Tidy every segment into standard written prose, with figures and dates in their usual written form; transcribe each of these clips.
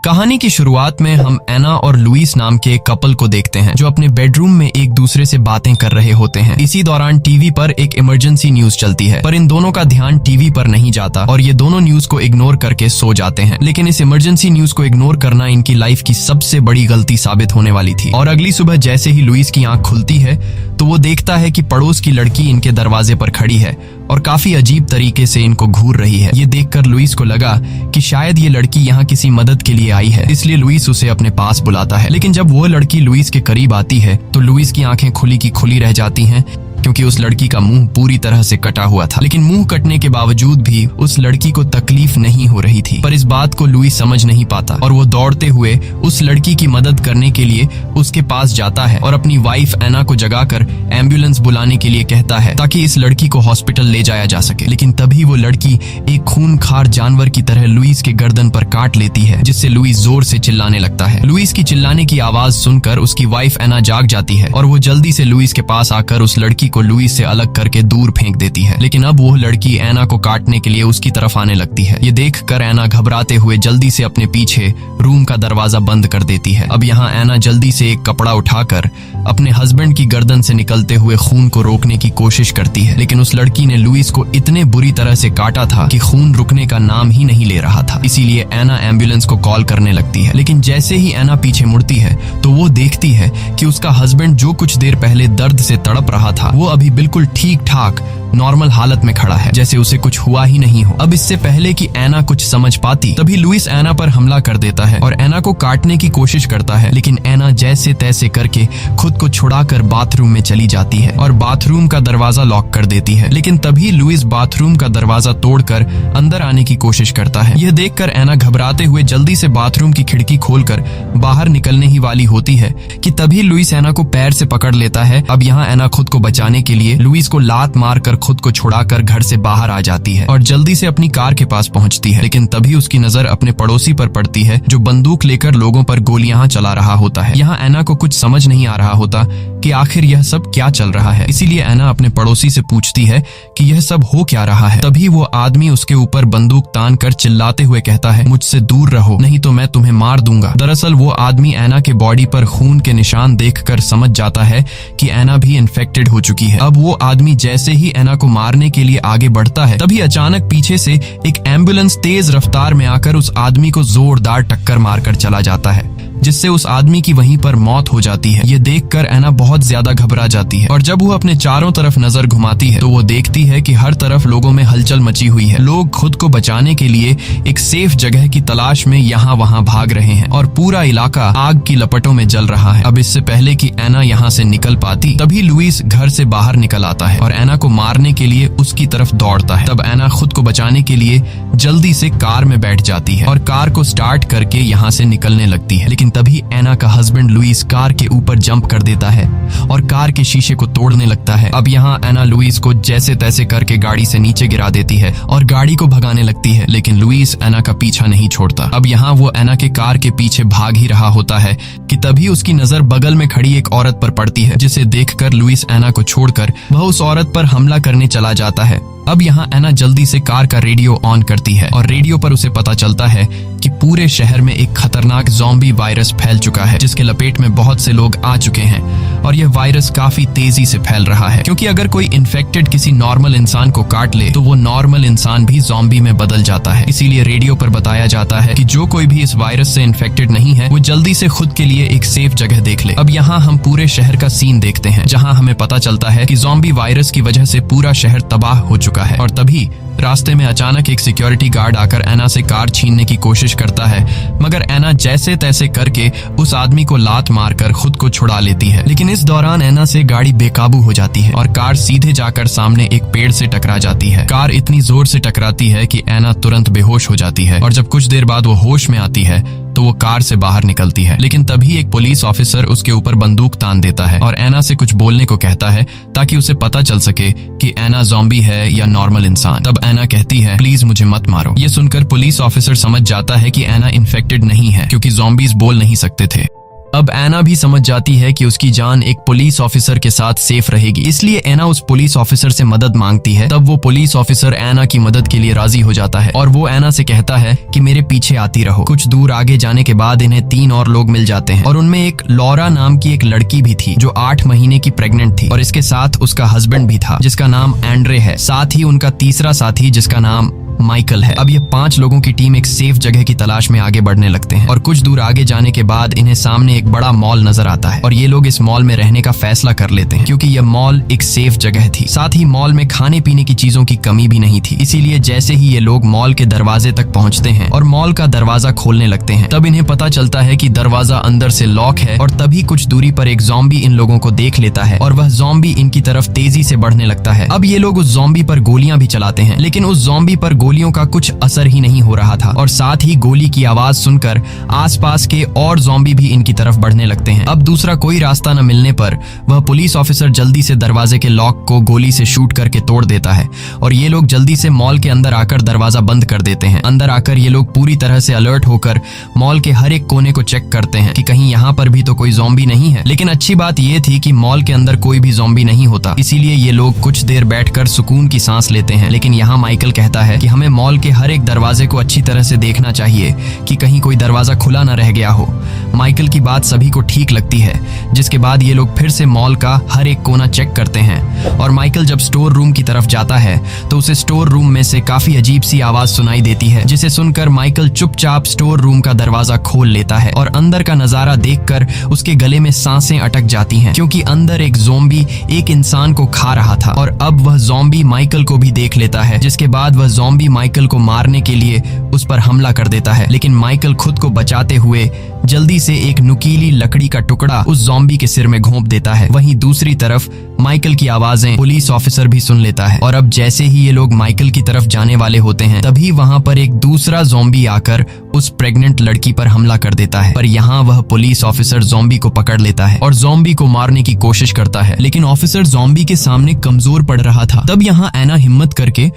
कहानी की शुरुआत में हम एना और लुइस नाम के एक कपल को देखते हैं जो अपने बेडरूम में एक दूसरे से बातें कर रहे होते हैं। इसी दौरान टीवी पर एक इमरजेंसी न्यूज चलती है, पर इन दोनों का ध्यान टीवी पर नहीं जाता और ये दोनों न्यूज को इग्नोर करके सो जाते हैं। लेकिन इस इमरजेंसी न्यूज को इग्नोर करना इनकी लाइफ की सबसे बड़ी गलती साबित होने वाली थी। और अगली सुबह जैसे ही लुइस की आंख खुलती है तो वो देखता है कि पड़ोस की लड़की इनके दरवाजे पर खड़ी है और काफी अजीब तरीके से इनको घूर रही है। ये देखकर लुइस को लगा कि शायद ये लड़की यहाँ किसी मदद के लिए आई है, इसलिए लुइस उसे अपने पास बुलाता है। लेकिन जब वो लड़की लुइस के करीब आती है तो लुइस की आंखें खुली की खुली रह जाती हैं, क्योंकि उस लड़की का मुंह पूरी तरह से कटा हुआ था। लेकिन मुंह कटने के बावजूद भी उस लड़की को तकलीफ नहीं हो रही थी, पर इस बात को लुइस समझ नहीं पाता और वो दौड़ते हुए उस लड़की की मदद करने के लिए उसके पास जाता है और अपनी वाइफ एना को जगाकर एम्बुलेंस बुलाने के लिए कहता है ताकि इस लड़की को हॉस्पिटल ले जाया जा सके। लेकिन तभी वो लड़की एक खूनखार जानवर की तरह लुइस के गर्दन पर काट लेती है, जिससे लुइस जोर से चिल्लाने लगता है। लुइस की चिल्लाने की आवाज सुनकर उसकी वाइफ एना जाग जाती है और वो जल्दी से लुइस के पास आकर उस लड़की को लुइस से अलग करके दूर फेंक देती है। लेकिन अब वो लड़की एना को काटने के लिए उसकी तरफ आने लगती है। ये देखकर एना घबराते हुए जल्दी से अपने पीछे रूम का दरवाजा बंद कर देती है। अब यहाँ एना जल्दी से एक कपड़ा उठाकर अपने हस्बैंड की गर्दन से निकलते हुए खून को रोकने की कोशिश करती है, लेकिन उस लड़की ने लुइस को इतने बुरी तरह से काटा था कि खून रुकने का नाम ही नहीं ले रहा था। इसीलिए एना एम्बुलेंस को कॉल करने लगती है। लेकिन जैसे ही एना पीछे मुड़ती है तो वो देखती है कि उसका हस्बैंड जो कुछ देर पहले दर्द से तड़प रहा था वो अभी बिल्कुल ठीक ठाक नॉर्मल हालत में खड़ा है, जैसे उसे कुछ हुआ ही नहीं हो। अब इससे पहले कि एना कुछ समझ पाती तभी लुइस एना पर हमला कर देता है और एना को काटने की कोशिश करता है। लेकिन एना जैसे तैसे करके खुद को छुड़ाकर बाथरूम में चली जाती है और बाथरूम का दरवाजा लॉक कर देती है। लेकिन तभी लुइस बाथरूम का दरवाजा तोड़कर अंदर आने की कोशिश करता है। यह देखकर एना घबराते हुए जल्दी से बाथरूम की खिड़की खोलकर बाहर निकलने ही वाली होती है कि तभी लुइस एना को पैर से पकड़ लेता है। अब यहाँ एना खुद को बचाने के लिए लुइस को लात मारकर खुद को छुड़ाकर घर से बाहर आ जाती है और जल्दी से अपनी कार के पास पहुंचती है। लेकिन तभी उसकी नजर अपने पड़ोसी पर पड़ती है जो बंदूक लेकर लोगों पर गोलियां चला रहा होता है। यहाँ एना को कुछ समझ नहीं आ रहा होता कि आखिर यह सब क्या चल रहा है, इसीलिए एना अपने पड़ोसी से पूछती है कि यह सब हो क्या रहा है। तभी वो आदमी उसके ऊपर बंदूक तान कर चिल्लाते हुए कहता है, मुझसे दूर रहो नहीं तो मैं तुम्हें मार दूंगा। दरअसल वो आदमी एना के बॉडी पर खून के निशान देखकर समझ जाता है कि एना भी इन्फेक्टेड हो चुकी है। अब वो आदमी जैसे ही एना को मारने के लिए आगे बढ़ता है तभी अचानक पीछे से एक एम्बुलेंस तेज रफ्तार में आकर उस आदमी को जोरदार टक्कर मारकर चला जाता है, जिससे उस आदमी की वहीं पर मौत हो जाती है। ये देखकर एना बहुत ज्यादा घबरा जाती है और जब वो अपने चारों तरफ नजर घुमाती है तो वो देखती है कि हर तरफ लोगों में हलचल मची हुई है। लोग खुद को बचाने के लिए एक सेफ जगह की तलाश में यहाँ वहाँ भाग रहे हैं और पूरा इलाका आग की लपटों में जल रहा है। अब इससे पहले कि एना यहाँ से निकल पाती तभी लुइस घर से बाहर निकल आता है और एना को मारने के लिए उसकी तरफ दौड़ता है। तब एना खुद को बचाने के लिए जल्दी से कार में बैठ जाती है और कार को स्टार्ट करके यहाँ से निकलने लगती है। लेकिन तभी एना का हस्बैंड लुइस कार के ऊपर जंप कर देता है और कार के शीशे को तोड़ने लगता है। अब यहाँ एना लुइस को जैसे तैसे करके गाड़ी से नीचे गिरा देती है और गाड़ी को भगाने लगती है, लेकिन लुइस एना का पीछा नहीं छोड़ता। अब यहाँ वो एना के कार के पीछे भाग ही रहा होता है कि तभी उसकी नजर बगल में खड़ी एक औरत पर पड़ती है, जिसे देखकर लुइस एना को छोड़कर वह उस औरत पर हमला करने चला जाता है। अब यहाँ एना जल्दी से कार का रेडियो ऑन करती है और रेडियो पर उसे पता चलता है कि पूरे शहर में एक खतरनाक ज़ॉम्बी वायरस फैल चुका है, जिसके लपेट में बहुत से लोग आ चुके हैं और यह वायरस काफी तेजी से फैल रहा है, क्योंकि अगर कोई इन्फेक्टेड किसी नॉर्मल इंसान को काट ले तो वो नॉर्मल इंसान भी ज़ॉम्बी में बदल जाता है। इसीलिए रेडियो पर बताया जाता है कि जो कोई भी इस वायरस से इन्फेक्टेड नहीं है वो जल्दी से खुद के लिए एक सेफ जगह देख ले। अब यहाँ हम पूरे शहर का सीन देखते हैं जहाँ हमें पता चलता है कि ज़ॉम्बी वायरस की वजह से पूरा शहर तबाह हो चुका है और तभी रास्ते में अचानक एक सिक्योरिटी गार्ड आकर एना से कार छीनने की कोशिश करता है, मगर एना जैसे तैसे करके उस आदमी को लात मारकर खुद को छुड़ा लेती है। लेकिन इस दौरान एना से गाड़ी बेकाबू हो जाती है और कार सीधे जाकर सामने एक पेड़ से टकरा जाती है। कार इतनी जोर से टकराती है कि एना तुरंत बेहोश हो जाती है और जब कुछ देर बाद वो होश में आती है तो वो कार से बाहर निकलती है। लेकिन तभी एक पुलिस ऑफिसर उसके ऊपर बंदूक तान देता है और एना से कुछ बोलने को कहता है ताकि उसे पता चल सके कि एना ज़ॉम्बी है या नॉर्मल इंसान। तब एना कहती है, प्लीज मुझे मत मारो। ये सुनकर पुलिस ऑफिसर समझ जाता है कि एना इन्फेक्टेड नहीं है, क्योंकि ज़ॉम्बीज बोल नहीं सकते थे। अब एना भी समझ जाती है कि उसकी जान एक पुलिस ऑफिसर के साथ सेफ रहेगी, इसलिए एना उस पुलिस ऑफिसर से मदद मांगती है। तब वो पुलिस ऑफिसर एना की मदद के लिए राजी हो जाता है और वो एना से कहता है कि मेरे पीछे आती रहो। कुछ दूर आगे जाने के बाद इन्हें 3 और लोग मिल जाते हैं और उनमें एक लॉरा नाम की एक लड़की भी थी जो 8 महीने की प्रेग्नेंट थी और इसके साथ उसका हस्बैंड भी था जिसका नाम एंड्रे है, साथ ही उनका तीसरा साथी जिसका नाम माइकल है। अब ये 5 लोगों की टीम एक सेफ जगह की तलाश में आगे बढ़ने लगते हैं और कुछ दूर आगे जाने के बाद इन्हें सामने एक बड़ा मॉल नजर आता है और ये लोग इस मॉल में रहने का फैसला कर लेते हैं क्योंकि यह मॉल एक सेफ जगह थी। साथ ही मॉल में खाने पीने की चीजों की कमी भी नहीं थी, इसीलिए जैसे ही ये लोग मॉल के दरवाजे तक पहुंचते हैं और मॉल का दरवाजा खोलने लगते हैं तब इन्हें पता चलता है कि दरवाजा अंदर से लॉक है और तभी कुछ दूरी पर एक ज़ॉम्बी इन लोगों को देख लेता है और वह ज़ॉम्बी इनकी तरफ तेजी से बढ़ने लगता है। अब ये लोग उस ज़ॉम्बी पर गोलियां भी चलाते हैं लेकिन उस ज़ॉम्बी पर गोलियों का कुछ असर ही नहीं हो रहा था और साथ ही गोली की आवाज सुनकर आसपास के और ज़ॉम्बी भी इनकी तरफ बढ़ने लगते हैं। अब दूसरा कोई रास्ता न मिलने पर वह पुलिस ऑफिसर जल्दी से दरवाजे के लॉक को गोली से शूट करके तोड़ देता है और ये लोग जल्दी से मॉल के अंदर आकर दरवाजा बंद कर देते हैं। अंदर आकर ये लोग पूरी तरह से अलर्ट होकर मॉल के हर एक कोने को चेक करते हैं कि कहीं यहाँ पर भी तो कोई ज़ॉम्बी नहीं है। लेकिन अच्छी बात ये थी कि मॉल के अंदर कोई भी ज़ॉम्बी नहीं होता, इसीलिए ये लोग कुछ देर बैठकर सुकून की सांस लेते हैं। लेकिन यहाँ माइकल कहता है कि हमें मॉल के हर एक दरवाजे को अच्छी तरह से देखना चाहिए कि कहीं कोई दरवाजा खुला न रह गया हो। माइकल की बात सभी को ठीक लगती है, जिसके बाद ये लोग फिर से मॉल का हर एक कोना चेक करते हैं और माइकल जब स्टोर रूम की तरफ जाता है तो उसे स्टोर रूम में से काफी अजीब सी आवाज सुनाई देती है, जिसे सुनकर माइकल चुपचाप स्टोर रूम का दरवाजा खोल लेता है और अंदर का नजारा देखकर उसके गले में सांसें अटक जाती हैं क्योंकि अंदर एक ज़ॉम्बी एक इंसान को खा रहा था और अब वह ज़ॉम्बी माइकल को भी देख लेता है, जिसके बाद वह ज़ॉम्बी माइकल को मारने के लिए उस पर हमला कर देता है। लेकिन माइकल खुद को बचाते हुए जल्दी से एक नुकीली लकड़ी का टुकड़ा उस ज़ॉम्बी के सिर में घोंप देता है। वहीं दूसरी तरफ माइकल की आवाजें पुलिस ऑफिसर भी सुन लेता है और अब जैसे ही ये लोग माइकल की तरफ जाने वाले होते हैं तभी वहां पर एक दूसरा ज़ॉम्बी आकर उस प्रेग्नेंट लड़की पर हमला कर देता है। पर यहाँ वह पुलिस ऑफिसर ज़ॉम्बी को पकड़ लेता है और ज़ॉम्बी को मारने की कोशिश करता है, लेकिन ऑफिसर ज़ॉम्बी के सामने कमजोर पड़ रहा था। तब यहाँ एना हिम्मत करके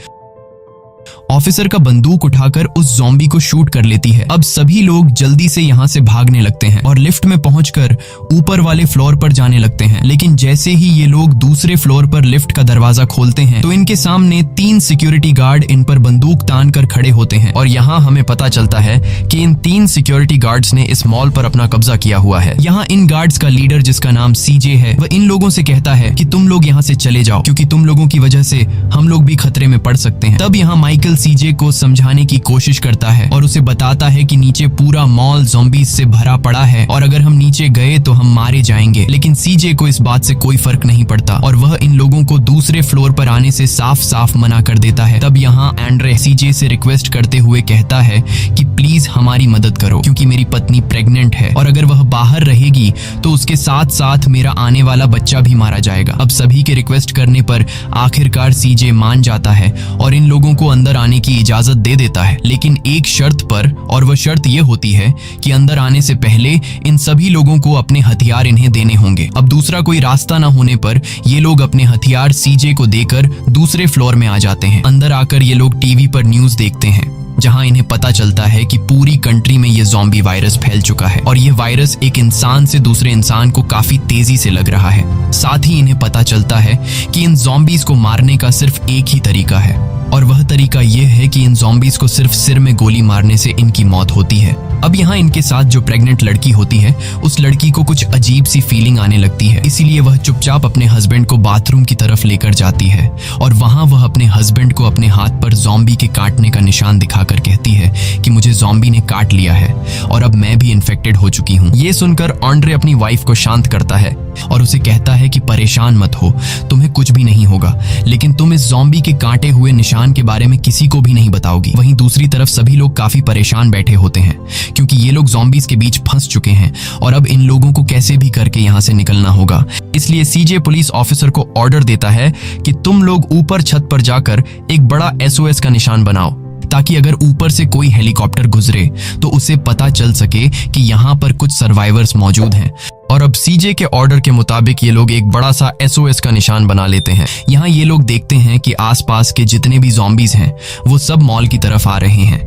ऑफिसर का बंदूक उठाकर उस ज़ॉम्बी को शूट कर लेती है। अब सभी लोग जल्दी से यहाँ से भागने लगते हैं और लिफ्ट में पहुंचकर ऊपर वाले फ्लोर पर जाने लगते हैं। लेकिन जैसे ही ये लोग दूसरे फ्लोर पर लिफ्ट का दरवाजा खोलते हैं तो इनके सामने 3 सिक्योरिटी गार्ड इन पर बंदूक तान कर खड़े होते हैं और यहाँ हमें पता चलता है कि इन 3 सिक्योरिटी गार्ड्स ने इस मॉल पर अपना कब्जा किया हुआ है। यहाँ इन गार्ड्स का लीडर जिसका नाम सीजे है वह इन लोगों से कहता है कि तुम लोग यहाँ से चले जाओ क्योंकि तुम लोगों की वजह से हम लोग भी खतरे में पड़ सकते हैं। तब यहाँ माइकल सीजे को समझाने की कोशिश करता है और उसे बताता है कि नीचे पूरा मॉल ज़ॉम्बीज से भरा पड़ा है और अगर हम नीचे गए तो हम मारे जाएंगे। लेकिन सीजे को इस बात से कोई फर्क नहीं पड़ता और वह इन लोगों को दूसरे फ्लोर पर आने से साफ साफ मना कर देता है। तब यहाँ एंड्रे सीजे से रिक्वेस्ट करते हुए कहता है कि प्लीज हमारी मदद करो क्योंकि मेरी पत्नी प्रेग्नेंट है और अगर वह बाहर रहेगी तो उसके साथ साथ मेरा आने वाला बच्चा भी मारा जाएगा। अब सभी के रिक्वेस्ट करने पर आखिरकार सीजे मान जाता है और इन लोगों को अंदर आने की इजाजत दे देता है, लेकिन एक शर्त पर, और वह शर्त ये होती है कि अंदर आने से पहले इन सभी लोगों को अपने हथियार इन्हें देने होंगे। अब दूसरा कोई रास्ता न होने पर ये लोग अपने हथियार सीजे को देकर दूसरे फ्लोर में आ जाते हैं। अंदर आकर ये लोग टीवी पर न्यूज देखते हैं जहां इन्हें पता चलता है कि पूरी कंट्री में ये ज़ॉम्बी वायरस फैल चुका है और ये वायरस एक इंसान से दूसरे इंसान को काफी तेजी से लग रहा है। साथ ही इन्हें पता चलता है कि इन ज़ॉम्बीज को मारने का सिर्फ एक ही तरीका है और वह तरीका यह है कि इन ज़ॉम्बीज को सिर्फ सिर में गोली मारने से इनकी मौत होती है। अब यहाँ इनके साथ जो प्रेग्नेंट लड़की होती है उस लड़की को कुछ अजीब सी फीलिंग आने लगती है, इसीलिए वह चुपचाप अपने हस्बैंड को बाथरूम की तरफ लेकर जाती है और वहां वह अपने हस्बैंड को अपने हाथ पर ज़ॉम्बी के काटने का निशान दिखाकर कहती है कि मुझे ज़ॉम्बी ने काट लिया है और अब मैं भी इन्फेक्टेड हो चुकी हूँ। ये सुनकर एंड्रे अपनी वाइफ को शांत करता है और उसे कहता है कि परेशान मत हो, तुम्हें कुछ भी नहीं होगा, लेकिन तुम इस ज़ॉम्बी के काटे हुए निशान के बारे में किसी को भी नहीं बताओगी। वहीं दूसरी तरफ सभी लोग काफी परेशान बैठे होते हैं क्योंकि ये लोग ज़ॉम्बीज के बीच फंस चुके हैं और अब इन लोगों को कैसे भी करके यहाँ से निकलना होगा। इसलिए सीजे पुलिस ऑफिसर को ऑर्डर देता है कि तुम लोग ऊपर छत पर जाकर एक बड़ा SOS का निशान बनाओ ताकि अगर ऊपर से कोई हेलीकॉप्टर गुजरे तो उसे पता चल सके कि यहाँ पर कुछ सर्वाइवर्स मौजूद हैं। और अब सीजे के ऑर्डर के मुताबिक ये लोग एक बड़ा सा SOS का निशान बना लेते हैं। यहाँ ये लोग देखते हैं कि आसपास के जितने भी ज़ॉम्बीज हैं वो सब मॉल की तरफ आ रहे हैं।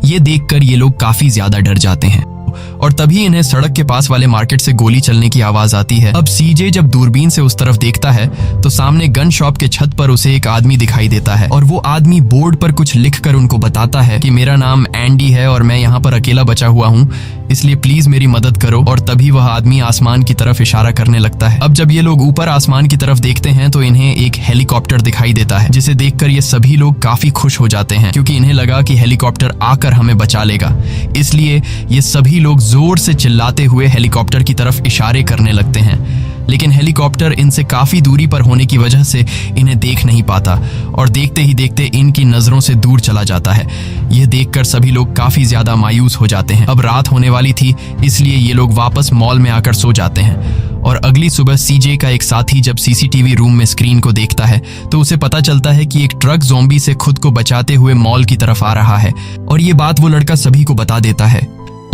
ये देखकर ये लोग काफी ज्यादा डर जाते हैं और तभी इन्हें सड़क के पास वाले मार्केट से गोली चलने की आवाज आती है। अब सीजे जब दूरबीन से उस तरफ देखता है तो सामने गन शॉप के छत पर उसे एक आदमी दिखाई देता है और वो आदमी बोर्ड पर कुछ लिखकर उनको बताता है कि मेरा नाम एंडी है और मैं यहाँ पर अकेला बचा हुआ हूँ, इसलिए प्लीज मेरी मदद करो। और तभी वह आदमी आसमान की तरफ इशारा करने लगता है। अब जब ये लोग ऊपर आसमान की तरफ देखते हैं तो इन्हें एक हेलीकॉप्टर दिखाई देता है, जिसे देखकर ये सभी लोग काफी खुश हो जाते हैं क्योंकि इन्हें लगा कि हेलीकॉप्टर आकर हमें बचा लेगा। इसलिए ये सभी लोग जोर से चिल्लाते हुए हेलीकॉप्टर की तरफ इशारे करने लगते हैं, लेकिन हेलीकॉप्टर इनसे काफी दूरी पर होने की वजह से इन्हें देख नहीं पाता और देखते ही देखते इनकी नजरों से दूर चला जाता है। यह देखकर सभी लोग काफी ज्यादा मायूस हो जाते हैं। अब रात होने वाली थी, इसलिए ये लोग वापस मॉल में आकर सो जाते हैं। और अगली सुबह सीजे का एक साथी जब सीसीटीवी रूम में स्क्रीन को देखता है तो उसे पता चलता है कि एक ट्रक ज़ॉम्बी से खुद को बचाते हुए मॉल की तरफ आ रहा है और ये बात वो लड़का सभी को बता देता है।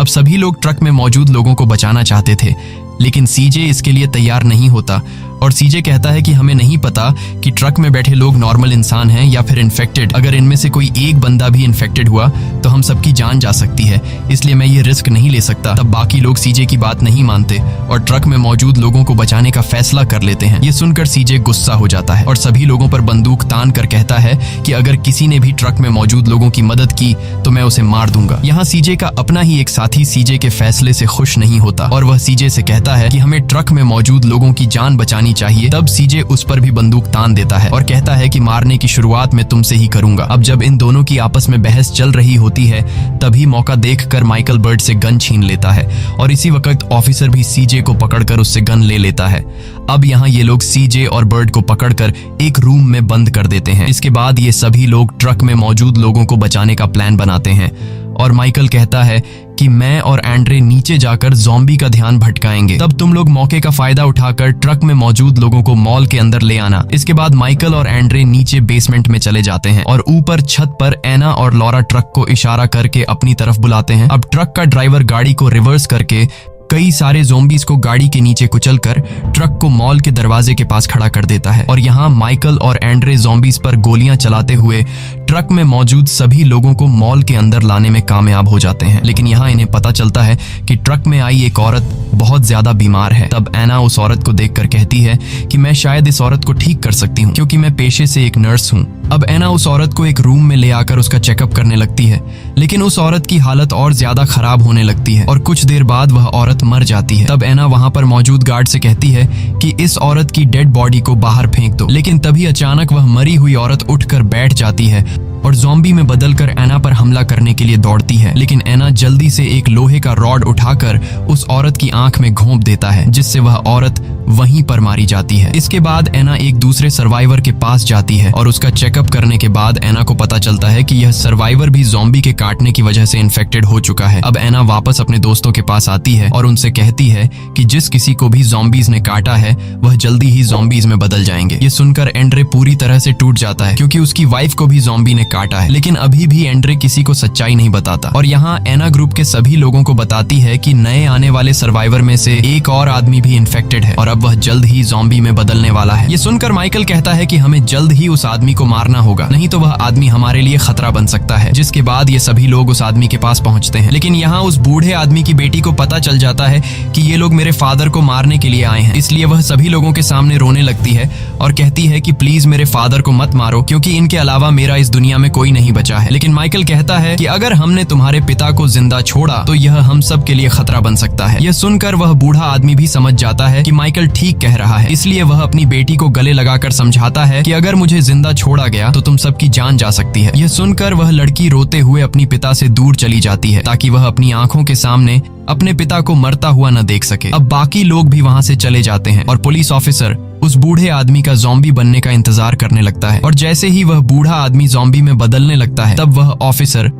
अब सभी लोग ट्रक में मौजूद लोगों को बचाना चाहते थे, लेकिन सीजे इसके लिए तैयार नहीं होता और सीजे कहता है कि हमें नहीं पता कि ट्रक में बैठे लोग नॉर्मल इंसान हैं या फिर इन्फेक्टेड। अगर इनमें से कोई एक बंदा भी इन्फेक्टेड हुआ तो हम सबकी जान जा सकती है, इसलिए मैं ये रिस्क नहीं ले सकता। तब बाकी लोग सीजे की बात नहीं मानते और ट्रक में मौजूद लोगों को बचाने का फैसला कर लेते हैं। ये सुनकर सीजे गुस्सा हो जाता है और सभी लोगों पर बंदूक तान कर कहता है कि अगर किसी ने भी ट्रक में मौजूद लोगों की मदद की तो मैं उसे मार दूंगा। यहाँ सीजे का अपना ही एक साथी सीजे के फैसले से खुश नहीं होता और वह सीजे से कहता है कि हमें ट्रक में मौजूद लोगों की जान बचानी चाहिए। तब सीजे उस पर भी बंदूक तान देता है और कहता है कि मारने की शुरुआत मैं तुमसे ही करूंगा। अब जब इन दोनों की आपस में बहस चल रही होती है तभी मौका देखकर माइकल बर्ड से गन छीन लेता है और इसी वक्त ऑफिसर भी सीजे को पकड़कर उससे गन ले लेता है। अब यहाँ ये लोग सीजे और बर्ड को पकड़कर एक रूम में बंद कर देते हैं। इसके बाद ये सभी लोग ट्रक में मौजूद लोगों को बचाने का प्लान बनाते हैं और माइकल कहता है कि मैं और एंड्रे नीचे जाकर ज़ॉम्बी का ध्यान भटकाएंगे, तब तुम लोग मौके का फायदा उठाकर ट्रक में मौजूद लोगों को मॉल के अंदर ले आना। इसके बाद माइकल और एंड्रे नीचे बेसमेंट में चले जाते हैं और ऊपर छत पर एना और लॉरा ट्रक को इशारा करके अपनी तरफ बुलाते हैं। अब ट्रक का ड्राइवर गाड़ी को रिवर्स करके कई सारे ज़ॉम्बीज़ को गाड़ी के नीचे कुचलकर ट्रक को मॉल के दरवाजे के पास खड़ा कर देता है और यहाँ माइकल और एंड्रे ज़ॉम्बीज़ पर गोलियां चलाते हुए ट्रक में मौजूद सभी लोगों को मॉल के अंदर लाने में कामयाब हो जाते हैं। लेकिन यहाँ इन्हें पता चलता है कि ट्रक में आई एक औरत बहुत ज्यादा बीमार है। तब एना उस औरत को देखकर कहती है कि मैं शायद इस औरत को ठीक कर सकती हूँ क्योंकि मैं पेशे से एक नर्स हूँ। अब एना उस औरत को एक रूम में ले आकर उसका चेकअप करने लगती है, लेकिन उस औरत की हालत और ज्यादा खराब होने लगती है और कुछ देर बाद वह औरत मर जाती है। तब एना वहां पर मौजूद गार्ड से कहती है कि इस औरत की डेड बॉडी को बाहर फेंक दो, लेकिन तभी अचानक वह मरी हुई औरत उठकर बैठ जाती है और ज़ॉम्बी में बदलकर एना पर हमला करने के लिए दौड़ती है। लेकिन एना जल्दी से एक लोहे का रॉड उठाकर उस औरत की आंख में घोंप देता है, जिससे वह औरत वहीं पर मारी जाती है। इसके बाद एना एक दूसरे सर्वाइवर के पास जाती है और उसका चेकअप करने के बाद एना को पता चलता है कि यह सर्वाइवर भी ज़ॉम्बी के काटने की वजह से इन्फेक्टेड हो चुका है। अब एना वापस अपने दोस्तों के पास आती है और उनसे कहती है कि जिस किसी को भी ज़ॉम्बीज़ ने काटा है वह जल्दी ही ज़ॉम्बीज़ में बदल जाएंगे। ये सुनकर एंड्रे पूरी तरह से टूट जाता है क्योंकि उसकी वाइफ को भी ज़ॉम्बी ने काटा है, लेकिन अभी भी एंड्रे किसी को सच्चाई नहीं बताता और यहाँ एना ग्रुप के सभी लोगों को बताती है कि नए आने वाले सर्वाइवर में से एक और आदमी भी इन्फेक्टेड है और अब वह जल्द ही ज़ॉम्बी में बदलने वाला है। ये सुनकर माइकल कहता है कि हमें जल्द ही उस आदमी को मारना होगा, नहीं तो वह आदमी हमारे लिए खतरा बन सकता है। जिसके बाद ये सभी लोग उस आदमी के पास पहुंचते हैं, लेकिन यहाँ उस बूढ़े आदमी की बेटी को पता चल जाता है कि ये लोग मेरे फादर को मारने के लिए आए हैं, इसलिए वह सभी लोगों के सामने रोने लगती है और कहती है कि प्लीज मेरे फादर को मत मारो क्योंकि इनके अलावा मेरा इस दुनिया में कोई नहीं बचा है। लेकिन माइकल कहता है कि अगर हमने तुम्हारे पिता को जिंदा छोड़ा तो यह हम सब के लिए खतरा बन सकता है। यह सुनकर वह बूढ़ा आदमी भी समझ जाता है कि माइकल ठीक कह रहा है, इसलिए वह अपनी बेटी को गले लगाकर समझाता है कि अगर मुझे जिंदा छोड़ा गया तो तुम सबकी जान जा सकती है। यह सुनकर वह लड़की रोते हुए अपनी पिता से दूर चली जाती है ताकि वह अपनी आंखों के सामने अपने पिता को मरता हुआ न देख सके। अब बाकी लोग भी वहां से चले जाते हैं और पुलिस ऑफिसर उस बूढ़े आदमी का ज़ॉम्बी बनने का इंतजार करने लगता है और जैसे ही वह बूढ़ा आदमी ज़ॉम्बी में बदलने लगता है तब वह ऑफिसर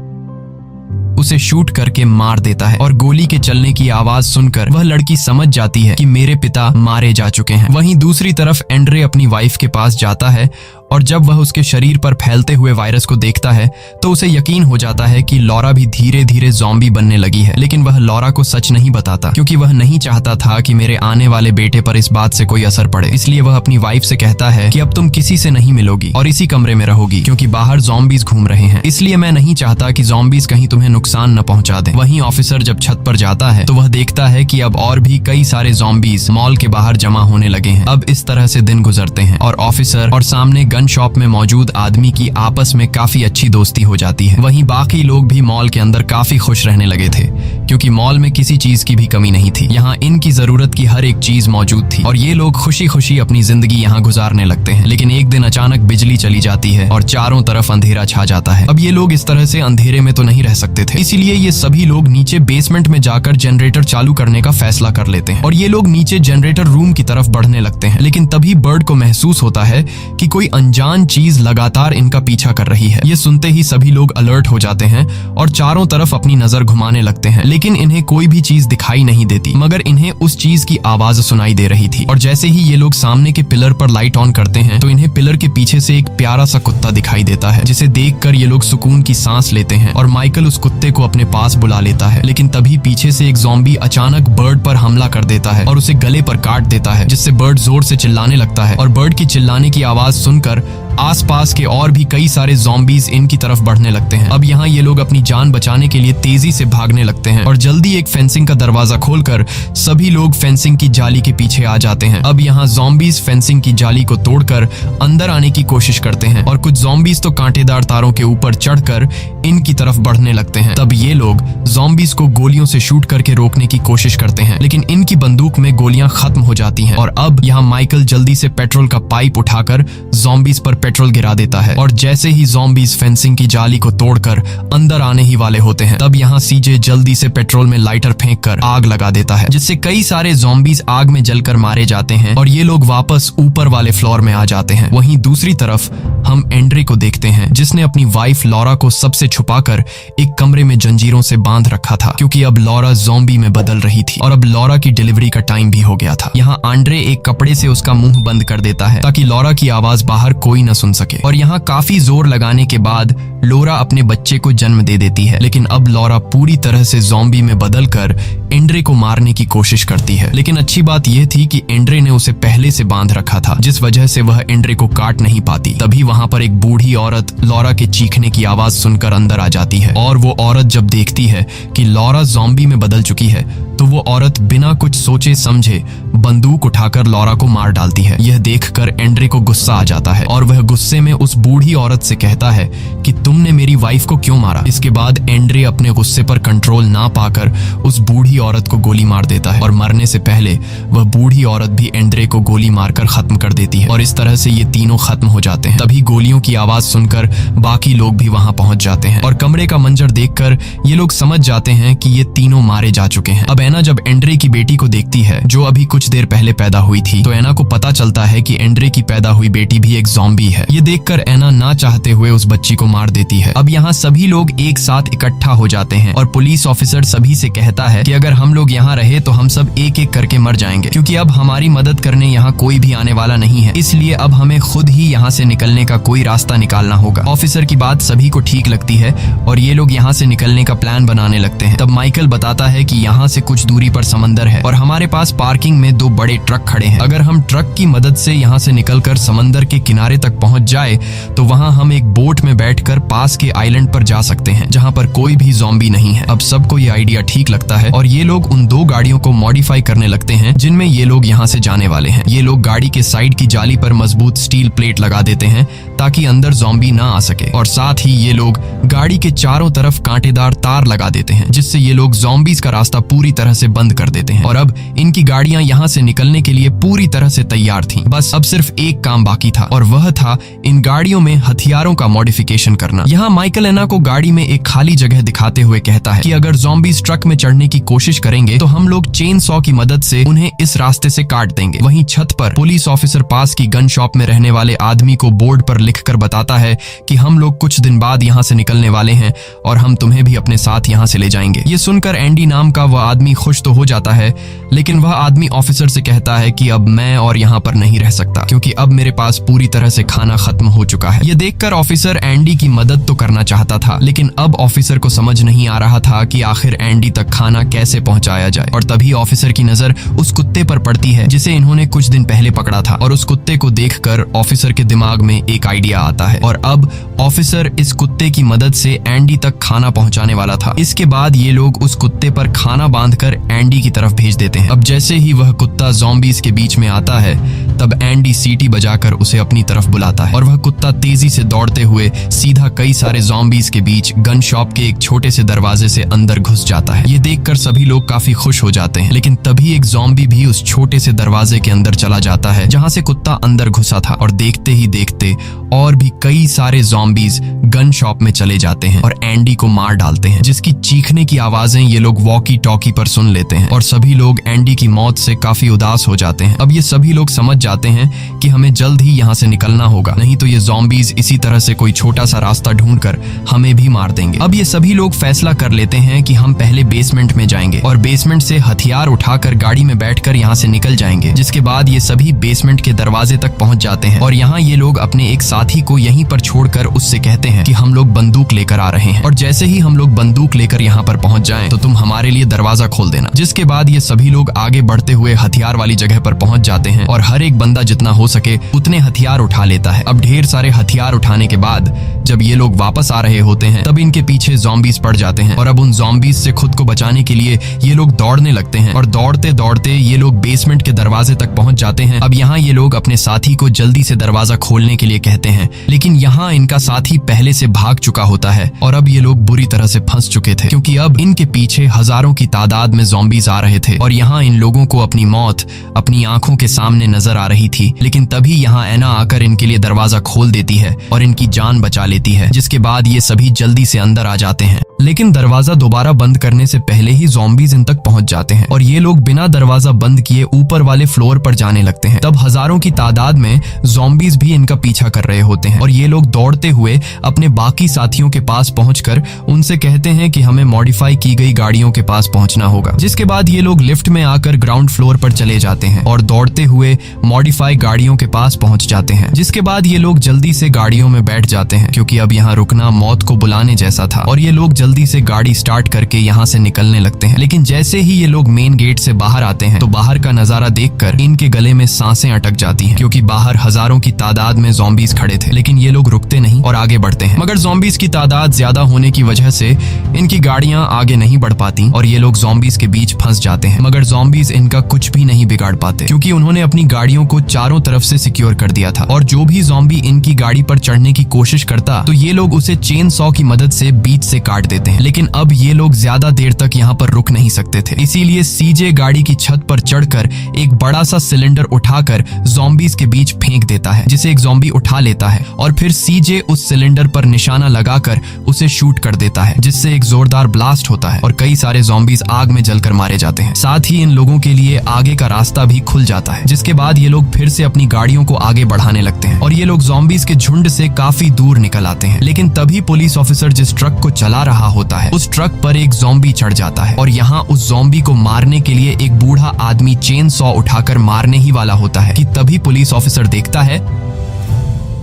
उसे शूट करके मार देता है और गोली के चलने की आवाज सुनकर वह लड़की समझ जाती है कि मेरे पिता मारे जा चुके हैं। वहीं दूसरी तरफ एंड्रे अपनी वाइफ के पास जाता है और जब वह उसके शरीर पर फैलते हुए वायरस को देखता है तो उसे यकीन हो जाता है कि लॉरा भी धीरे धीरे ज़ॉम्बी बनने लगी है। लेकिन वह लॉरा को सच नहीं बताता क्योंकि वह नहीं चाहता था कि मेरे आने वाले बेटे पर इस बात से कोई असर पड़े। इसलिए वह अपनी वाइफ से कहता है कि अब तुम किसी से नहीं मिलोगी और इसी कमरे में रहोगी क्योंकि बाहर ज़ॉम्बीज घूम रहे हैं, इसलिए मैं नहीं चाहता कि ज़ॉम्बीज कहीं तुम्हें नुकसान न पहुंचा दें। वहीं ऑफिसर जब छत पर जाता है तो वह देखता है कि अब और भी कई सारे ज़ॉम्बीज मॉल के बाहर जमा होने लगे हैं। अब इस तरह से दिन गुजरते हैं और ऑफिसर और सामने गन शॉप में मौजूद आदमी की आपस में काफी अच्छी दोस्ती हो जाती है। वहीं बाकी लोग भी मॉल के अंदर काफी खुश रहने लगे थे क्योंकि मॉल में किसी चीज की भी कमी नहीं थी। यहाँ इनकी जरूरत की हर एक चीज मौजूद थी और ये लोग खुशी खुशी अपनी जिंदगी यहाँ गुजारने लगते हैं। लेकिन एक दिन अचानक बिजली चली जाती है और चारों तरफ अंधेरा छा जाता है। अब ये लोग इस तरह से अंधेरे में तो नहीं रह सकते थे, इसीलिए ये सभी लोग नीचे बेसमेंट में जाकर जनरेटर चालू करने का फैसला कर लेते हैं और ये लोग नीचे जनरेटर रूम की तरफ बढ़ने लगते हैं। लेकिन तभी बर्ड को महसूस होता है कि कोई अनजान चीज लगातार इनका पीछा कर रही है। ये सुनते ही सभी लोग अलर्ट हो जाते हैं और चारों तरफ अपनी नजर घुमाने लगते हैं, लेकिन इन्हें कोई भी चीज दिखाई नहीं देती मगर इन्हें उस चीज की आवाज सुनाई दे रही थी। और जैसे ही ये लोग सामने के पिलर पर लाइट ऑन करते हैं तो इन्हें पिलर के पीछे से एक प्यारा सा कुत्ता दिखाई देता है, जिसे देखकर ये लोग सुकून की सांस लेते हैं और माइकल उस कुत्ते को अपने पास बुला लेता है। लेकिन तभी पीछे से एक ज़ॉम्बी अचानक बर्ड पर हमला कर देता है और उसे गले पर काट देता है, जिससे बर्ड जोर से चिल्लाने लगता है और बर्ड की चिल्लाने की आवाज सुनकर आसपास के और भी कई सारे ज़ॉम्बीज इनकी तरफ बढ़ने लगते हैं। अब यहाँ ये लोग अपनी जान बचाने के लिए तेजी से भागने लगते हैं और जल्दी एक फेंसिंग का दरवाजा खोलकर सभी लोग फेंसिंग की जाली के पीछे आ जाते हैं। अब यहाँ ज़ॉम्बीज फेंसिंग की जाली को तोड़कर अंदर आने की कोशिश करते हैं और कुछ ज़ॉम्बीज तो कांटेदार तारों के ऊपर चढ़कर इनकी तरफ बढ़ने लगते हैं। तब ये लोग ज़ॉम्बीज को गोलियों से शूट करके रोकने की कोशिश करते हैं, लेकिन इनकी बंदूक में गोलियां खत्म हो जाती हैं और अब यहाँ माइकल जल्दी से पेट्रोल का पाइप उठाकर ज़ॉम्बीज पर पेट्रोल गिरा देता है और जैसे ही ज़ॉम्बीज फेंसिंग की जाली को तोड़कर अंदर आने ही वाले होते हैं तब यहाँ सीजे जल्दी से पेट्रोल में लाइटर फेंककर आग लगा देता है, जिससे कई सारे ज़ॉम्बीज आग में जलकर मारे जाते हैं और ये लोग वापस ऊपर वाले फ्लोर में आ जाते हैं। वहीं दूसरी तरफ हम एंड्रे को देखते हैं, जिसने अपनी वाइफ लॉरा को सबसे छुपाकर एक कमरे में जंजीरों से बांध रखा था क्योंकि अब लॉरा ज़ॉम्बी में बदल रही थी और अब लॉरा की डिलीवरी का टाइम भी हो गया था। यहाँ आंड्रे एक कपड़े से उसका मुंह बंद कर देता है ताकि लॉरा की आवाज बाहर कोई न सुन सके और यहाँ काफी जोर लगाने के बाद लॉरा अपने बच्चे को जन्म दे देती है। लेकिन अब लॉरा पूरी तरह से ज़ॉम्बी में बदलकर एंड्रे को मारने की कोशिश करती है, लेकिन अच्छी बात यह थी कि एंड्रे ने उसे पहले से बांध रखा था, जिस वजह से वह एंड्रे को काट नहीं पाती। तभी वहां पर एक बूढ़ी औरत लॉरा के चीखने की आवाज सुनकर अंदर आ जाती है और वो औरत जब देखती है कि लॉरा ज़ॉम्बी में बदल चुकी है तो वो औरत बिना कुछ सोचे समझे बंदूक उठाकर लॉरा को मार डालती है। यह देखकर एंड्रे को गुस्सा आ जाता है और वह गुस्से में उस बूढ़ी औरत से कहता है कि तुमने मेरी वाइफ को क्यों मारा। इसके बाद एंड्रे अपने गुस्से पर कंट्रोल ना पाकर उस बूढ़ी औरत को गोली मार देता है और मरने से पहले वह बूढ़ी औरत भी एंड्रे को गोली मारकर खत्म कर देती है और इस तरह से ये तीनों खत्म हो जाते हैं। तभी गोलियों की आवाज सुनकर बाकी लोग भी वहां पहुंच जाते हैं और कमरे का मंजर देखकर ये लोग समझ जाते हैं कि ये तीनों मारे जा चुके हैं। अब एना जब एंड्रे की बेटी को देखती है जो अभी कुछ देर पहले पैदा हुई थी तो एना को पता चलता है कि एंड्रे की पैदा हुई बेटी भी एक ज़ॉम्बी है। ये देखकर एना ना चाहते हुए उस बच्ची को मार देती है। अब यहाँ सभी लोग एक साथ इकट्ठा हो जाते हैं और पुलिस ऑफिसर सभी से कहता है कि अगर हम लोग यहाँ रहे तो हम सब एक एक करके मर जाएंगे क्योंकि अब हमारी मदद करने यहाँ कोई भी आने वाला नहीं है, इसलिए अब हमें खुद ही यहाँ से निकलने का कोई रास्ता निकालना होगा। ऑफिसर की बात सभी को ठीक लगती है और ये लोग यहाँ से निकलने का प्लान बनाने लगते हैं। तब माइकल बताता है कि यहाँ से कुछ दूरी पर समंदर है और हमारे पास पार्किंग में 2 बड़े ट्रक खड़े हैं। अगर हम ट्रक की मदद से यहाँ से निकलकर समंदर के किनारे तक पहुंच जाए तो वहाँ हम एक बोट में बैठकर पास के आइलैंड पर जा सकते हैं जहाँ पर कोई भी ज़ॉम्बी नहीं है। अब सबको ये आइडिया ठीक लगता है और ये लोग उन 2 गाड़ियों को मॉडिफाई करने लगते हैं जिनमें ये लोग यहाँ से जाने वाले हैं। ये लोग गाड़ी के साइड की जाली पर मजबूत स्टील प्लेट लगा देते हैं ताकि अंदर ज़ॉम्बी ना आ सके और साथ ही ये लोग गाड़ी के चारों तरफ कांटेदार तार लगा देते हैं जिससे ये लोग ज़ॉम्बीज का रास्ता पूरी तरह से बंद कर देते हैं और अब इनकी गाड़ियां यहाँ से निकलने के लिए पूरी तरह से तैयार थीं। बस अब सिर्फ एक काम बाकी था और वह था इन गाड़ियों में हथियारों का मॉडिफिकेशन करना। यहाँ माइकल एना को गाड़ी में एक खाली जगह दिखाते हुए कहता है कि अगर ज़ॉम्बीज ट्रक में चढ़ने की कोशिश करेंगे तो हम लोग चेन सॉ की मदद से उन्हें इस रास्ते से काट देंगे। वहीं छत पर पुलिस ऑफिसर पास की गन शॉप में रहने वाले आदमी को बोर्ड पर देखकर बताता है कि हम लोग कुछ दिन बाद यहाँ से निकलने वाले हैं और हम तुम्हें भी अपने साथ यहाँ से ले जाएंगे। ये सुनकर एंडी नाम का वह आदमी खुश तो हो जाता है, लेकिन वह आदमी ऑफिसर से कहता है कि अब मैं और यहाँ पर नहीं रह सकता, क्योंकि अब मेरे पास पूरी तरह से खाना खत्म हो चुका है। ये देखकर ऑफिसर एंडी की मदद तो करना चाहता था, लेकिन अब ऑफिसर को समझ नहीं आ रहा था कि आखिर एंडी तक खाना कैसे पहुंचाया जाए। और तभी ऑफिसर की नजर उस कुत्ते पर पड़ती है जिसे इन्होंने कुछ दिन पहले पकड़ा था, और उस कुत्ते को देखकर ऑफिसर के दिमाग में एक आइडिया आता है और अब ऑफिसर इस कुत्ते की मदद से एंडी तक खाना पहुंचाने वाला था। इसके बाद ये लोग उस कुत्ते पर खाना बांधकर एंडी की तरफ भेज देते हैं। अब जैसे ही वह कुत्ता ज़ॉम्बीज के बीच में आता है, तब एंडी सीटी बजाकर उसे अपनी तरफ बुलाता है और वह कुत्ता तेजी से दौड़ते हुए सीधा कई सारे ज़ॉम्बीज के बीच गन शॉप के एक छोटे से दरवाजे से अंदर घुस जाता है। ये देखकर सभी लोग काफी खुश हो जाते हैं, लेकिन तभी एक ज़ॉम्बी भी उस छोटे से दरवाजे के अंदर चला जाता है जहां से कुत्ता अंदर घुसा था, और देखते ही देखते और भी कई सारे ज़ॉम्बीज गन शॉप में चले जाते हैं और एंडी को मार डालते हैं, जिसकी चीखने की आवाजें ये लोग वॉकी टॉकी पर सुन लेते हैं और सभी लोग एंडी की मौत से काफी उदास हो जाते हैं। अब ये सभी लोग समझ जाते हैं कि हमें जल्द ही यहाँ से निकलना होगा, नहीं तो ये ज़ॉम्बीज इसी तरह से कोई छोटा सा रास्ता ढूंढकर हमें भी मार देंगे। अब ये सभी लोग फैसला कर लेते हैं कि हम पहले बेसमेंट में जाएंगे और बेसमेंट से हथियार उठाकर गाड़ी में बैठकर यहाँ से निकल जाएंगे। जिसके बाद ये सभी बेसमेंट के दरवाजे तक पहुंच जाते हैं और यहाँ ये लोग अपने एक साथी को यहीं पर छोड़कर उससे कहते हैं कि हम लोग बंदूक लेकर आ रहे हैं और जैसे ही हम लोग बंदूक लेकर यहाँ पर पहुंच जाएं तो तुम हमारे लिए दरवाजा खोल देना। जिसके बाद ये सभी लोग आगे बढ़ते हुए हथियार वाली जगह पर पहुंच जाते हैं और हर एक बंदा जितना हो सके उतने हथियार उठा लेता है। अब ढेर सारे हथियार उठाने के बाद जब ये लोग वापस आ रहे होते हैं, तब इनके पीछे ज़ॉम्बीज पड़ जाते हैं और अब उन ज़ॉम्बीज से खुद को बचाने के लिए ये लोग दौड़ने लगते हैं और दौड़ते दौड़ते ये लोग बेसमेंट के दरवाजे तक पहुंच जाते हैं। अब यहाँ ये लोग अपने साथी को जल्दी से दरवाजा खोलने के लिए कहते हैं, लेकिन यहाँ इनका साथी पहले से भाग चुका होता है और अब ये लोग बुरी तरह से फंस चुके थे, क्योंकि अब इनके पीछे हजारों की तादाद में ज़ॉम्बीज आ रहे थे और यहाँ इन लोगों को अपनी मौत अपनी आंखों के सामने नजर आ रही थी। लेकिन तभी यहाँ एना आकर इनके लिए दरवाजा खोल देती है और इनकी जान बचा लेती है, जिसके बाद ये सभी जल्दी से अंदर आ जाते हैं। लेकिन दरवाजा दोबारा बंद करने से पहले ही ज़ॉम्बीज इन तक पहुंच जाते हैं और ये लोग बिना दरवाजा बंद किए ऊपर वाले फ्लोर पर जाने लगते हैं। तब हजारों की तादाद में ज़ॉम्बीज भी इनका पीछा कर रहे होते हैं और ये लोग दौड़ते हुए अपने बाकी साथियों के पास पहुंचकर उनसे कहते हैं कि हमें मॉडिफाई की गई गाड़ियों के पास पहुंचना होगा। जिसके बाद ये लोग लिफ्ट में आकर ग्राउंड फ्लोर पर चले जाते हैं और दौड़ते हुए मॉडिफाई गाड़ियों के पास पहुंच जाते हैं। जिसके बाद ये लोग जल्दी से गाड़ियों में बैठ जाते हैं, क्योंकि अब यहाँ रुकना मौत को बुलाने जैसा था और ये लोग जल्दी से गाड़ी स्टार्ट करके यहाँ से निकलने लगते हैं। लेकिन जैसे ही ये लोग मेन गेट से बाहर आते हैं तो बाहर का नजारा देखकर इनके गले में सांसें अटक जाती हैं, क्योंकि बाहर हजारों की तादाद में ज़ॉम्बीज खड़े थे। लेकिन ये लोग रुकते नहीं और आगे बढ़ते हैं, मगर ज़ॉम्बीज की तादाद ज्यादा होने की वजह से इनकी गाड़ियां आगे नहीं बढ़ पाती और ये लोग ज़ॉम्बीज के बीच फंस जाते हैं। मगर ज़ॉम्बीज इनका कुछ भी नहीं बिगाड़ पाते, क्योंकि उन्होंने अपनी गाड़ियों को चारों तरफ से सिक्योर कर दिया था और जो भी ज़ॉम्बी इनकी गाड़ी पर चढ़ने की कोशिश करता तो ये लोग उसे चेन सॉ की मदद से बीच से काट देते हैं। लेकिन अब ये लोग ज्यादा देर तक यहाँ पर रुक नहीं सकते थे, इसीलिए सीजे गाड़ी की छत पर चढ़कर एक बड़ा सा सिलेंडर उठाकर ज़ॉम्बीज के बीच फेंक देता है, जिसे एक ज़ॉम्बी उठा लेता है और फिर सीजे उस सिलेंडर पर निशाना लगाकर उसे शूट कर देता है, जिससे एक जोरदार ब्लास्ट होता है और कई सारे ज़ॉम्बीज आग में जलकर मारे जाते हैं। साथ ही इन लोगों के लिए आगे का रास्ता भी खुल जाता है। जिसके बाद ये लोग फिर से अपनी गाड़ियों को आगे बढ़ाने लगते हैं और ये लोग ज़ॉम्बीज के झुंड से काफी दूर निकल आते हैं। लेकिन तभी पुलिस ऑफिसर जिस ट्रक को चला रहा होता है उस ट्रक पर एक ज़ॉम्बी चढ़ जाता है और यहाँ उस ज़ॉम्बी को मारने के लिए एक बूढ़ा आदमी चेन सॉ उठाकर मारने ही वाला होता है कि तभी पुलिस ऑफिसर देखता है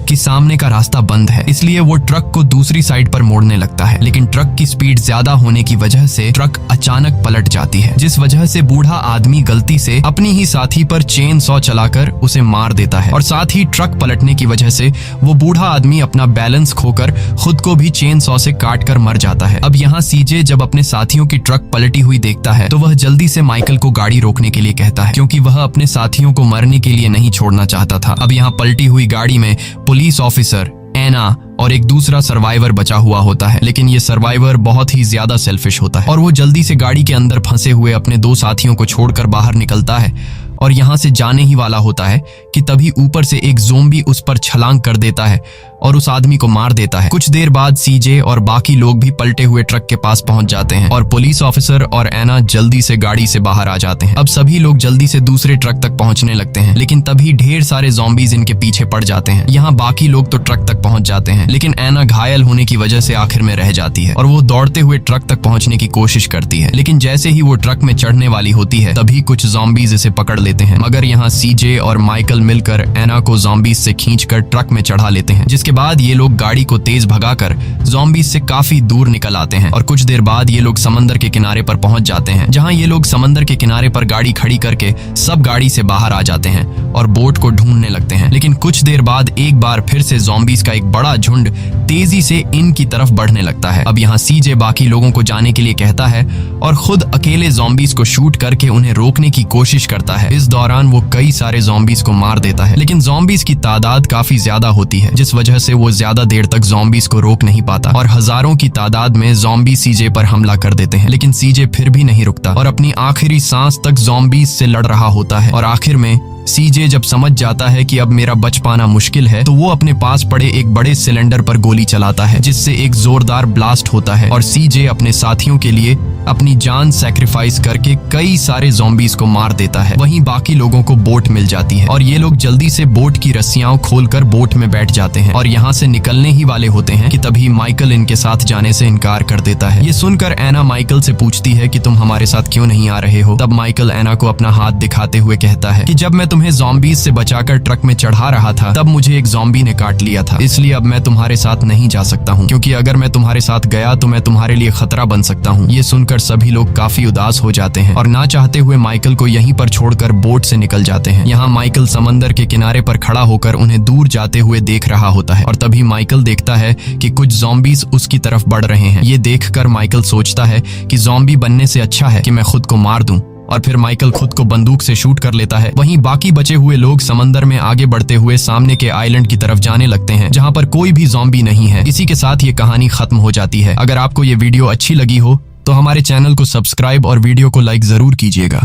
कि सामने का रास्ता बंद है, इसलिए वो ट्रक को दूसरी साइड पर मोड़ने लगता है। लेकिन ट्रक की स्पीड ज्यादा होने की वजह से ट्रक अचानक पलट जाती है, जिस वजह से बूढ़ा आदमी गलती से अपनी ही साथी पर चेन सॉ चलाकर उसे मार देता है और साथ ही ट्रक पलटने की वजह से वो बूढ़ा आदमी अपना बैलेंस खोकर खुद को भी चेन सॉ से काट कर मर जाता है। अब यहाँ सीजे जब अपने साथियों की ट्रक पलटी हुई देखता है तो वह जल्दी से माइकल को गाड़ी रोकने के लिए कहता है, क्योंकि वह अपने साथियों को मरने के लिए नहीं छोड़ना चाहता था। अब यहाँ पलटी हुई गाड़ी में पुलिस ऑफिसर, एना और एक दूसरा सर्वाइवर बचा हुआ होता है। लेकिन ये सर्वाइवर बहुत ही ज्यादा सेल्फिश होता है और वो जल्दी से गाड़ी के अंदर फंसे हुए अपने दो साथियों को छोड़कर बाहर निकलता है और यहाँ से जाने ही वाला होता है कि तभी ऊपर से एक ज़ोंबी उस पर छलांग कर देता है और उस आदमी को मार देता है। कुछ देर बाद सीजे और बाकी लोग भी पलटे हुए ट्रक के पास पहुंच जाते हैं और पुलिस ऑफिसर और एना जल्दी से गाड़ी से बाहर आ जाते हैं। अब सभी लोग जल्दी से दूसरे ट्रक तक पहुंचने लगते हैं, लेकिन तभी ढेर सारे ज़ॉम्बीज इनके पीछे पड़ जाते हैं। यहाँ बाकी लोग तो ट्रक तक पहुंच जाते हैं, लेकिन एना घायल होने की वजह से आखिर में रह जाती है और वो दौड़ते हुए ट्रक तक पहुंचने की कोशिश करती है। लेकिन जैसे ही वो ट्रक में चढ़ने वाली होती है तभी कुछ ज़ॉम्बीज इसे पकड़ लेते हैं, मगर यहाँ सीजे और माइकल मिलकर एना को ज़ॉम्बीज से खींचकर ट्रक में चढ़ा लेते हैं। जिसके बाद ये लोग गाड़ी को तेज भगाकर ज़ॉम्बीज से काफी दूर निकल आते हैं और कुछ देर बाद ये लोग समंदर के किनारे पर पहुंच जाते हैं, जहां ये लोग समंदर के किनारे पर गाड़ी खड़ी करके सब गाड़ी से बाहर आ जाते हैं और बोट को ढूंढने लगते हैं। लेकिन कुछ देर बाद एक बार फिर से ज़ॉम्बीज का एक बड़ा झुंड तेजी से इनकी तरफ बढ़ने लगता है। अब यहाँ सीजे बाकी लोगों को जाने के लिए कहता है और खुद अकेले ज़ॉम्बीज को शूट करके उन्हें रोकने की कोशिश करता है। इस दौरान वो कई सारे ज़ॉम्बीज को मार देता है, लेकिन ज़ॉम्बीज की तादाद काफी ज्यादा होती है, जिस वजह से वो ज्यादा देर तक ज़ॉम्बीज को रोक नहीं पाता और हजारों की तादाद में ज़ॉम्बी सीजे पर हमला कर देते हैं। लेकिन सीजे फिर भी नहीं रुकता और अपनी आखिरी सांस तक ज़ॉम्बीज से लड़ रहा होता है और आखिर में सीजे जब समझ जाता है कि अब मेरा बच पाना मुश्किल है तो वो अपने पास पड़े एक बड़े सिलेंडर पर गोली चलाता है, जिससे एक जोरदार ब्लास्ट होता है और सीजे अपने साथियों के लिए अपनी जान सैक्रिफाइस करके कई सारे ज़ॉम्बीज को मार देता है। वहीं बाकी लोगों को बोट मिल जाती है और ये लोग जल्दी से बोट की रस्सियां खोलकर बोट में बैठ जाते हैं और यहाँ से निकलने ही वाले होते हैं कि तभी माइकल इनके साथ जाने से इनकार कर देता है। ये सुनकर एना माइकल से पूछती है कि तुम हमारे साथ क्यों नहीं आ रहे हो। तब माइकल एना को अपना हाथ दिखाते हुए कहता है कि जब मैं तुम्हें ज़ॉम्बीज से बचाकर ट्रक में चढ़ा रहा था तब मुझे एक ज़ॉम्बी ने काट लिया था, इसलिए अब मैं तुम्हारे साथ नहीं जा सकता हूँ, क्योंकि अगर मैं तुम्हारे साथ गया तो मैं तुम्हारे लिए खतरा बन सकता हूँ। ये सुनकर सभी लोग काफी उदास हो जाते हैं और ना चाहते हुए माइकल को यहीं पर छोड़कर बोट से निकल जाते हैं। यहाँ माइकल समंदर के किनारे पर खड़ा होकर उन्हें दूर जाते हुए देख रहा होता है और तभी माइकल देखता है कि कुछ ज़ॉम्बीज उसकी तरफ बढ़ रहे हैं। ये देखकर माइकल सोचता है कि ज़ॉम्बी बनने से अच्छा है कि मैं खुद को मार दूं और फिर माइकल खुद को बंदूक से शूट कर लेता है। वहीं बाकी बचे हुए लोग समंदर में आगे बढ़ते हुए सामने के आइलैंड की तरफ जाने लगते हैं, जहां पर कोई भी ज़ॉम्बी नहीं है। इसी के साथ ये कहानी खत्म हो जाती है। अगर आपको ये वीडियो अच्छी लगी हो तो हमारे चैनल को सब्सक्राइब और वीडियो को लाइक जरूर कीजिएगा।